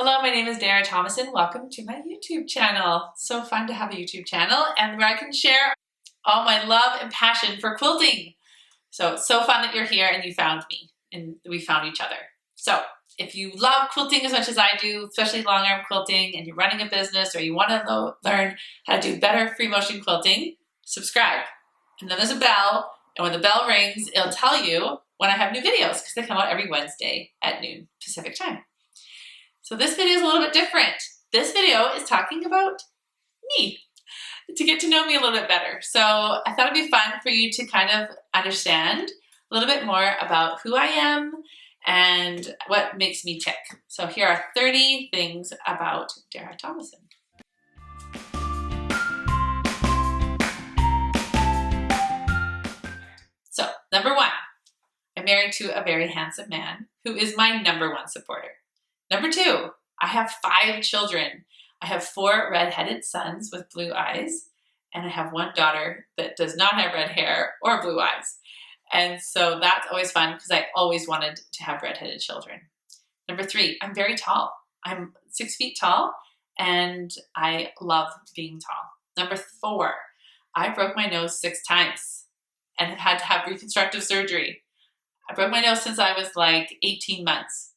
Hello, my name is Dara Tomasson. Welcome to my YouTube channel. So fun to have a YouTube channel and where I can share all my love and passion for quilting. So it's so fun that you're here and you found me and we found each other. So if you love quilting as much as I do, especially long arm quilting, and you're running a business or you want to learn how to do better free motion quilting, subscribe. And then there's a bell, and when the bell rings, it'll tell you when I have new videos because they come out every Wednesday at noon Pacific time. So this video is a little bit different. This video is talking about me, to get to know me a little bit better. So I thought it'd be fun for you to kind of understand a little bit more about who I am and what makes me tick. So here are 30 things about Dara Tomasson. So number one, I'm married to a very handsome man who is my number one supporter. Number two, I have 5 children. I have 4 red-headed sons with blue eyes, and I have 1 daughter that does not have red hair or blue eyes. And so that's always fun because I always wanted to have red-headed children. Number 3, I'm very tall. I'm 6 feet tall, and I love being tall. Number 4, I broke my nose 6 times and have had to have reconstructive surgery. I broke my nose since I was like 18 months.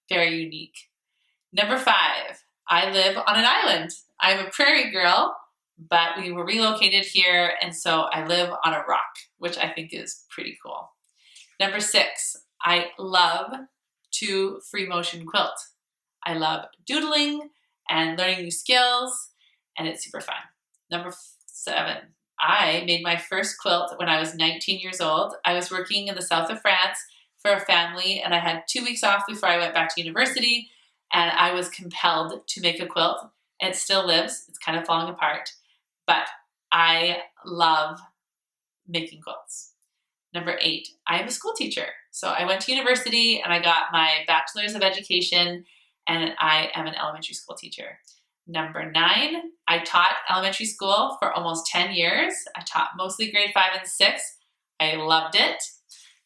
Very unique. Number 5, I live on an island. I'm a prairie girl, but we were relocated here, and so I live on a rock, which I think is pretty cool. Number 6, I love to free motion quilt. I love doodling and learning new skills, and it's super fun. Number 7, I made my first quilt when I was 19 years old. I was working in the south of France for a family, and I had 2 weeks off before I went back to university, and I was compelled to make a quilt. And it still lives. It's kind of falling apart, but I love making quilts. Number 8, I am a school teacher. So I went to university and I got my bachelor's of education, and I am an elementary school teacher. Number 9, I taught elementary school for almost 10 years. I taught mostly grade 5 and 6. I loved it.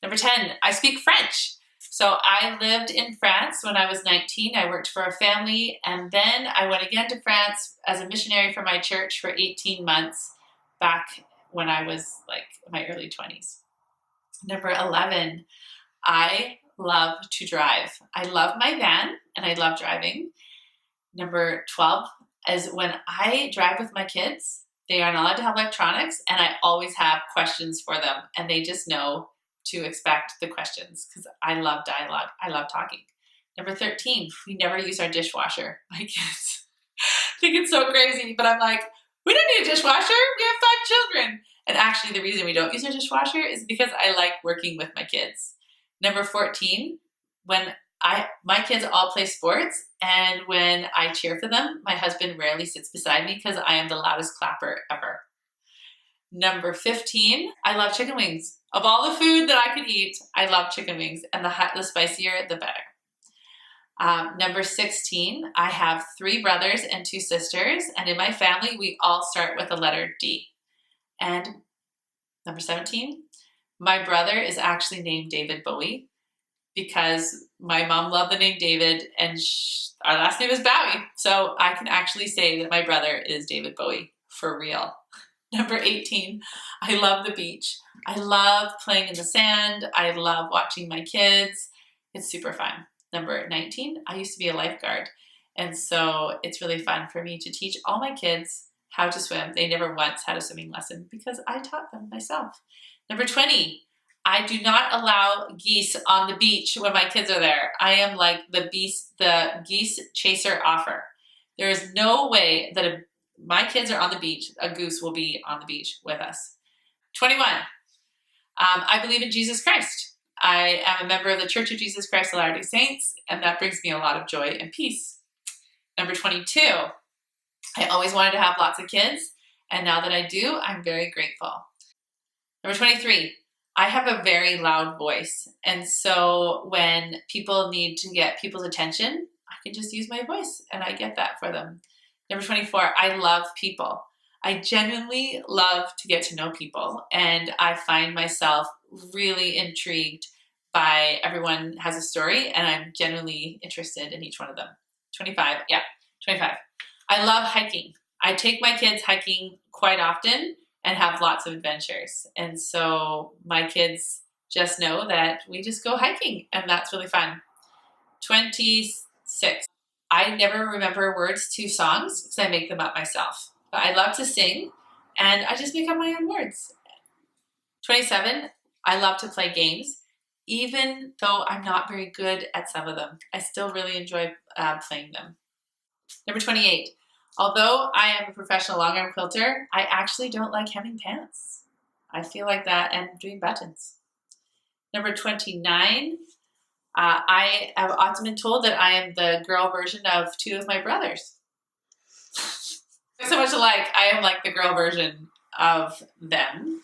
Number 10, I speak French. So I lived in France when I was 19. I worked for a family, and then I went again to France as a missionary for my church for 18 months back when I was like in my early 20s. Number 11, I love to drive. I love my van and I love driving. Number 12 is when I drive with my kids, they are not allowed to have electronics, and I always have questions for them, and they just know to expect the questions because I love dialogue. I love talking. Number 13, we never use our dishwasher. My kids think it's so crazy, but I'm like, we don't need a dishwasher. We have 5 children. And actually the reason we don't use our dishwasher is because I like working with my kids. Number 14, when my kids all play sports, and when I cheer for them, my husband rarely sits beside me because I am the loudest clapper ever. Number 15, I love chicken wings. Of all the food that I could eat, I love chicken wings, and the spicier, the better. Number 16, I have 3 brothers and 2 sisters, and in my family, we all start with the letter D. And number 17, my brother is actually named David Bowie because my mom loved the name David, and our last name is Bowie, so I can actually say that my brother is David Bowie for real. Number 18, I love the beach. I love playing in the sand. I love watching my kids. It's super fun. Number 19, I used to be a lifeguard. And so it's really fun for me to teach all my kids how to swim. They never once had a swimming lesson because I taught them myself. Number 20, I do not allow geese on the beach when my kids are there. I am like the geese chaser offer. There is no way that my kids are on the beach, a goose will be on the beach with us. 21, I believe in Jesus Christ. I am a member of the Church of Jesus Christ of Latter-day Saints, and that brings me a lot of joy and peace. Number 22, I always wanted to have lots of kids, and now that I do, I'm very grateful. Number 23, I have a very loud voice, and so when people need to get people's attention, I can just use my voice, and I get that for them. Number 24, I love people. I genuinely love to get to know people, and I find myself really intrigued by everyone has a story, and I'm genuinely interested in each one of them. 25, yeah, 25. I love hiking. I take my kids hiking quite often and have lots of adventures. And so my kids just know that we just go hiking and that's really fun. 26. I never remember words to songs because I make them up myself. But I love to sing and I just make up my own words. 27. I love to play games, even though I'm not very good at some of them. I still really enjoy playing them. Number 28. Although I am a professional long arm quilter, I actually don't like hemming pants. I feel like that and doing buttons. Number 29. I have often been told that I am the girl version of two of my brothers. So much alike, I am like the girl version of them.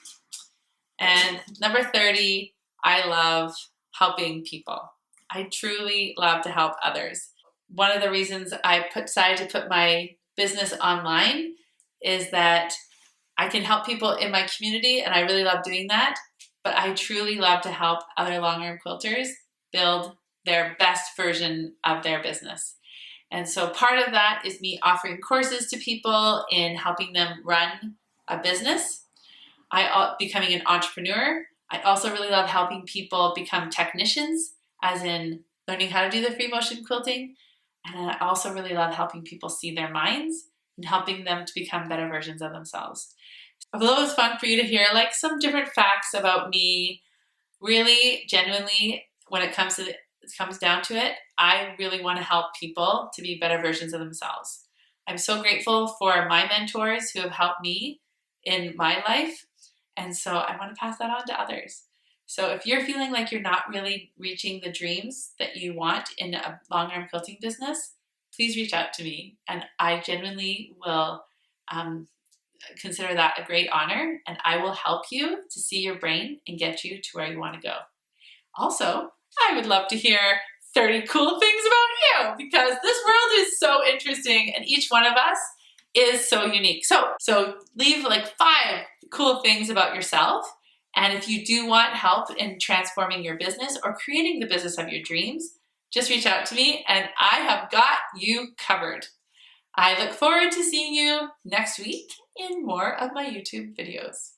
And number 30, I love helping people. I truly love to help others. One of the reasons I decided to put my business online is that I can help people in my community, and I really love doing that. But I truly love to help other long arm quilters build their best version of their business. And so part of that is me offering courses to people in helping them run a business. Becoming an entrepreneur. I also really love helping people become technicians, as in learning how to do the free motion quilting. And I also really love helping people see their minds and helping them to become better versions of themselves. Although it was fun for you to hear like some different facts about me, really, genuinely, when it comes down to it, I really want to help people to be better versions of themselves. I'm so grateful for my mentors who have helped me in my life. And so I want to pass that on to others. So if you're feeling like you're not really reaching the dreams that you want in a long arm quilting business, please reach out to me. And I genuinely will consider that a great honor. And I will help you to see your brain and get you to where you want to go. Also, I would love to hear 30 cool things about you because this world is so interesting and each one of us is so unique. So leave like 5 cool things about yourself. And if you do want help in transforming your business or creating the business of your dreams, just reach out to me and I have got you covered. I look forward to seeing you next week in more of my YouTube videos.